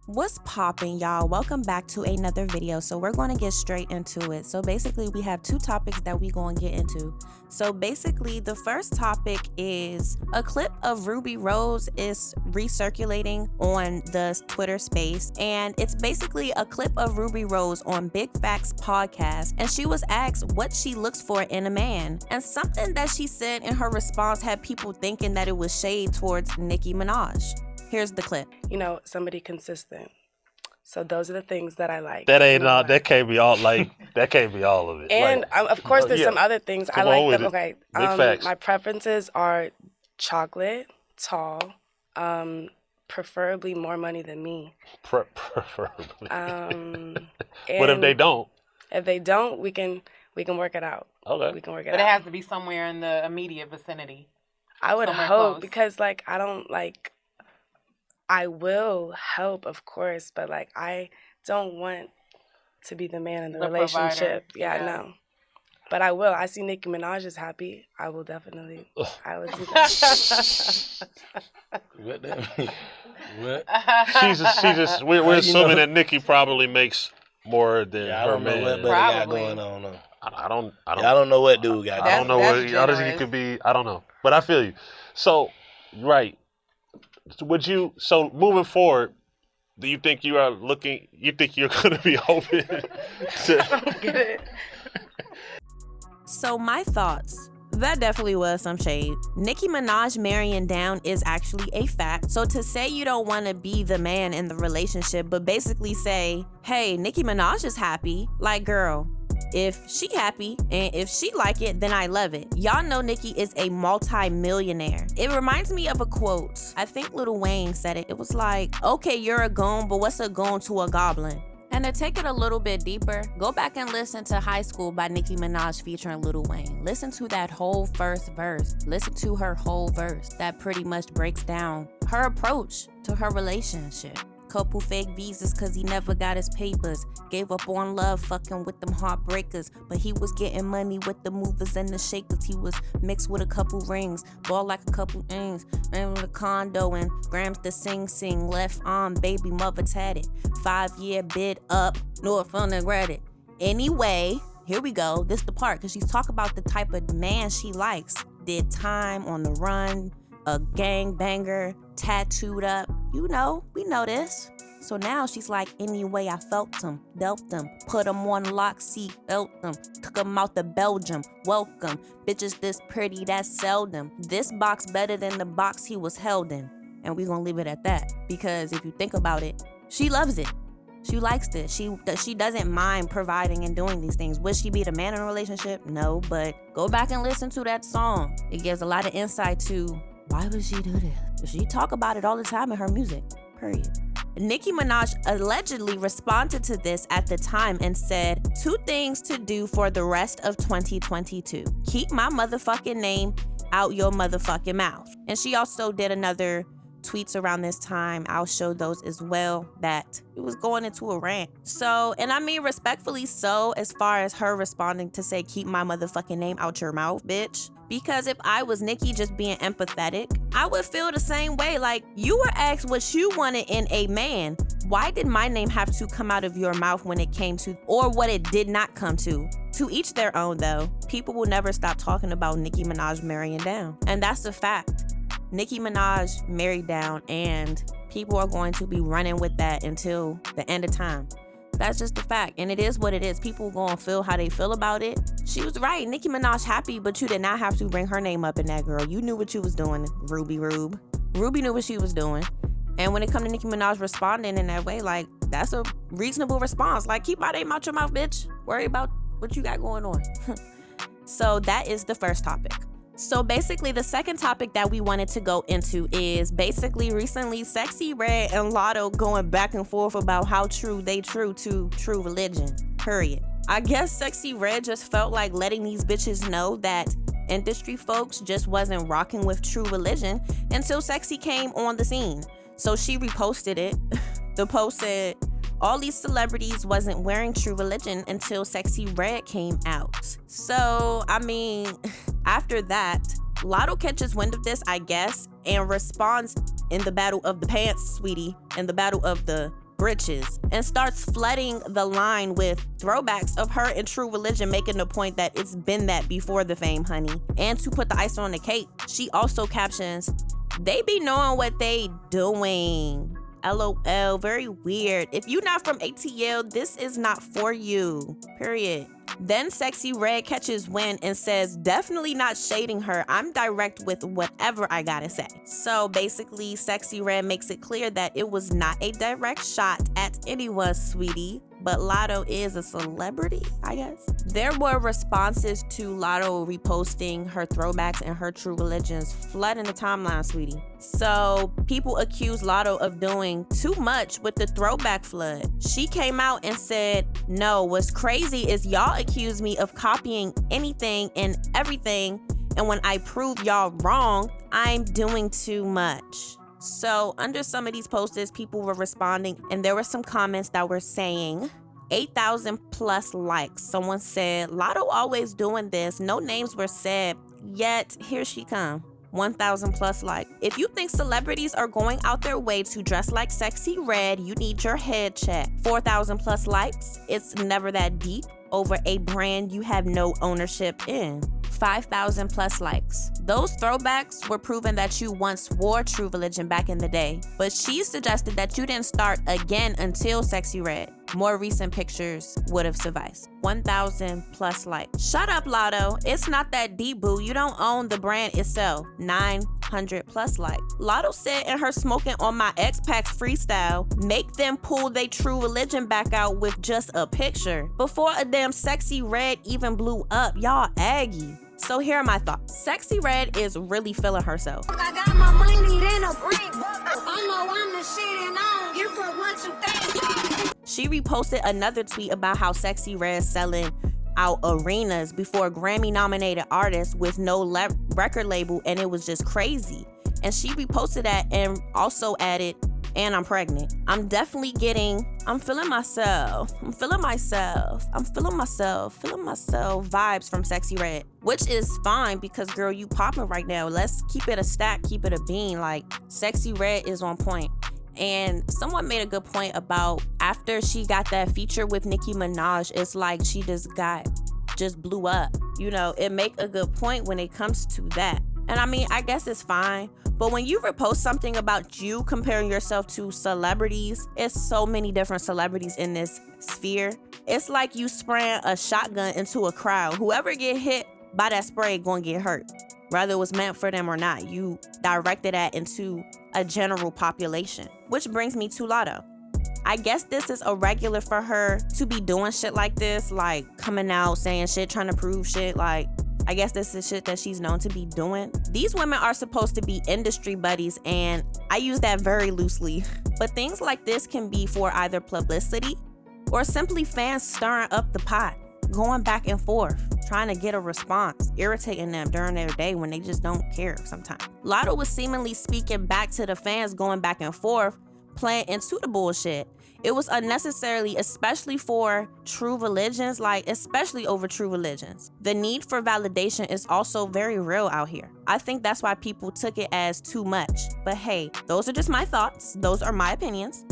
What's poppin', y'all? Welcome back to another video. So we're going to get straight into it. So basically we have two topics that we going to get into. So basically the first topic is a clip of Rubi Rose is recirculating on the Twitter space, and it's basically a clip of Rubi Rose on Big Facts podcast, and she was asked what she looks for in a man, and something that she said in her response had people thinking that it was shade towards Nicki Minaj. Here's the clip. Somebody consistent. So those are the things that I like. That ain't all. That can't be all. That can't be all of it. And of course, there's some other things I like. Them. Okay. Big facts. My preferences are chocolate, tall, preferably more money than me. Preferably. What if they don't? If they don't, we can work it out. Okay. We can work it out. But it has to be somewhere in the immediate vicinity. I would somewhere hope close. because I don't I will help, of course, but I don't want to be the man in the relationship. Yeah, no. But I will. I see Nicki Minaj is happy. I will definitely. I would do that. What that mean? What? She just. We're assuming that Nicki probably makes more than her I don't know man. what buddy got going on. I don't. I don't know what dude got. I don't know what. That's Honestly, it could be. I don't know. But I feel you. So, right. So moving forward, do you think you are looking? You think you're going to be open to? Get it? So my thoughts. That definitely was some shade. Nicki Minaj marrying down is actually a fact. So to say you don't want to be the man in the relationship, but basically say, hey, Nicki Minaj is happy. Like, girl, if she happy and if she like it, then I love it. Y'all know Nicki is a multi-millionaire. It reminds me of a quote. I think Lil Wayne said it. It was like, okay, you're a goon, but what's a goon to a goblin? And to take it a little bit deeper, go back and listen to High School by Nicki Minaj featuring Lil Wayne. Listen to that whole first verse. Listen to her whole verse. That pretty much breaks down her approach to her relationship. Couple fake visas cause he never got his papers. Gave up on love fucking with them heartbreakers. But he was getting money with the movers and the shakers. He was mixed with a couple rings. Ball like a couple things. Ran with a condo and grams the sing. Left arm baby mother tatted. 5-year bid up. North undergraduate. Anyway, here we go. This the part cause she's talking about the type of man she likes. Did time on the run. A gangbanger, tattooed up. You know, we know this. So now she's like, anyway, I felt him, dealt him, put him on lock, seat, belt him, took him out to Belgium, welcome. Bitches this pretty, that's seldom. This box better than the box he was held in. And we gonna leave it at that. Because if you think about it, she loves it. She likes this. She doesn't mind providing and doing these things. Would she be the man in a relationship? No, but go back and listen to that song. It gives a lot of insight to why would she do this? She talk about it all the time in her music, period. Nicki Minaj allegedly responded to this at the time and said, 2 things to do for the rest of 2022. Keep my motherfucking name out your motherfucking mouth. And she also did another tweets around this time. I'll show those as well, that it was going into a rant. So, and I mean respectfully so, as far as her responding to say, keep my motherfucking name out your mouth, bitch. Because if I was Nicki just being empathetic, I would feel the same way. Like, you were asked what you wanted in a man. Why did my name have to come out of your mouth when it came to, or what it did not come to? To each their own, though. People will never stop talking about Nicki Minaj marrying down. And that's a fact. Nicki Minaj married down, and people are going to be running with that until the end of time. That's just a fact, and it is what it is. People going to feel how they feel about it. She was right. Nicki Minaj happy, but you did not have to bring her name up in that, girl. You knew what you was doing, Rubi Rube. Ruby knew what she was doing. And when it comes to Nicki Minaj responding in that way, that's a reasonable response. Keep my name out your mouth, bitch. Worry about what you got going on. So that is the first topic. So basically, the second topic that we wanted to go into is basically recently Sexyy Red and Latto going back and forth about how true they true to true religion, period. I guess Sexyy Red just felt like letting these bitches know that industry folks just wasn't rocking with true religion until Sexyy came on the scene. So she reposted it. The post said, all these celebrities wasn't wearing true religion until Sexyy Red came out. So, I mean, after that, Latto catches wind of this, I guess, and responds in the battle of the pants, sweetie, in the battle of the britches and starts flooding the line with throwbacks of her and True Religion, making the point that it's been that before the fame, honey. And to put the ice on the cake, she also captions, "They be knowing what they doing. LOL, very weird. If you not from ATL, this is not for you. Period." Then Sexyy Red catches wind and says, "Definitely not shading her. I'm direct with whatever I gotta say." So basically, Sexyy Red makes it clear that it was not a direct shot at anyone, sweetie. But Latto is a celebrity, I guess. There were responses to Latto reposting her throwbacks and her True Religions flooding the timeline, sweetie. So people accused Latto of doing too much with the throwback flood. She came out and said, "No, what's crazy is y'all accuse me of copying anything and everything, and when I prove y'all wrong, I'm doing too much." So under some of these posters, people were responding, and there were some comments that were saying 8,000 plus likes. Someone said, "Latto always doing this." No names were said, yet here she come. 1,000 plus likes. If you think celebrities are going out their way to dress like Sexyy Red, you need your head checked. 4,000 plus likes. It's never that deep over a brand you have no ownership in. 5,000 plus likes. Those throwbacks were proven that you once wore True Religion back in the day, but she suggested that you didn't start again until Sexyy Red. More recent pictures would have sufficed. 1,000 plus likes. Shut up, Latto. It's not that deep, boo. You don't own the brand itself. 900 plus likes. Latto said in her Smoking on My X-Packs freestyle, "Make them pull they True Religion back out with just a picture." Before a damn Sexyy Red even blew up, y'all aggy. So here are my thoughts. Sexyy Red is really feeling herself. I got my money, then a brick. I know I'm the shit and I don't give a what you think. She reposted another tweet about how Sexyy Red selling out arenas before Grammy-nominated artists with no record label, and it was just crazy. And she reposted that and also added, "And I'm pregnant. I'm definitely I'm feeling myself vibes from Sexyy Red," which is fine because, girl, you popping right now. Let's keep it a stack, keep it a bean. Like, Sexyy Red is on point. And someone made a good point about after she got that feature with Nicki Minaj, it's like she just blew up. You know, it make a good point when it comes to that. And I mean, I guess it's fine. But when you repost something about you comparing yourself to celebrities, it's so many different celebrities in this sphere. It's like you spraying a shotgun into a crowd. Whoever get hit by that spray gonna get hurt, whether it was meant for them or not. You directed that into a general population. Which brings me to Latto. I guess this is a regular for her to be doing shit like this, like coming out, saying shit, trying to prove shit. Like, I guess this is shit that she's known to be doing. These women are supposed to be industry buddies, and I use that very loosely. But things like this can be for either publicity or simply fans stirring up the pot, going back and forth, trying to get a response, irritating them during their day when they just don't care sometimes. Latto was seemingly speaking back to the fans, going back and forth, playing into the bullshit. It was unnecessarily, especially for True Religions, like especially over True Religions. The need for validation is also very real out here. I think that's why people took it as too much. But hey, those are just my thoughts. Those are my opinions.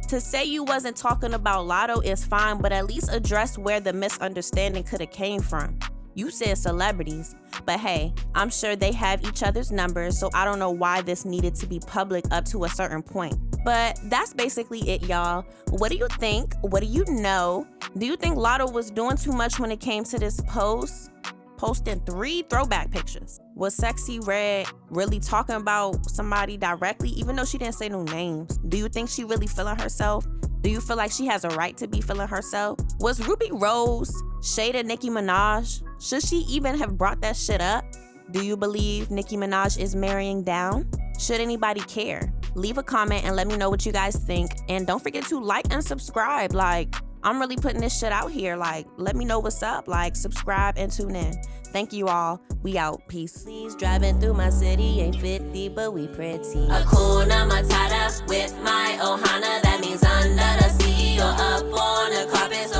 To say you wasn't talking about Latto is fine, but at least address where the misunderstanding could have came from. You said celebrities, but hey, I'm sure they have each other's numbers, so I don't know why this needed to be public up to a certain point. But that's basically it, y'all. What do you think? What do you know? Do you think Latto was doing too much when it came to this post? Posting 3 throwback pictures. Was Sexyy Red really talking about somebody directly, even though she didn't say no names? Do you think she really feeling herself? Do you feel like she has a right to be feeling herself? Was Rubi Rose shaded Nicki Minaj? Should she even have brought that shit up? Do you believe Nicki Minaj is marrying down? Should anybody care? Leave a comment and let me know what you guys think. And don't forget to like and subscribe. Like, I'm really putting this shit out here. Like, let me know what's up. Like, subscribe and tune in. Thank you all. We out. Peace. Please, driving through my city, ain't 50, but we pretty. Hakuna Matata with my Ohana, that means under the sea or up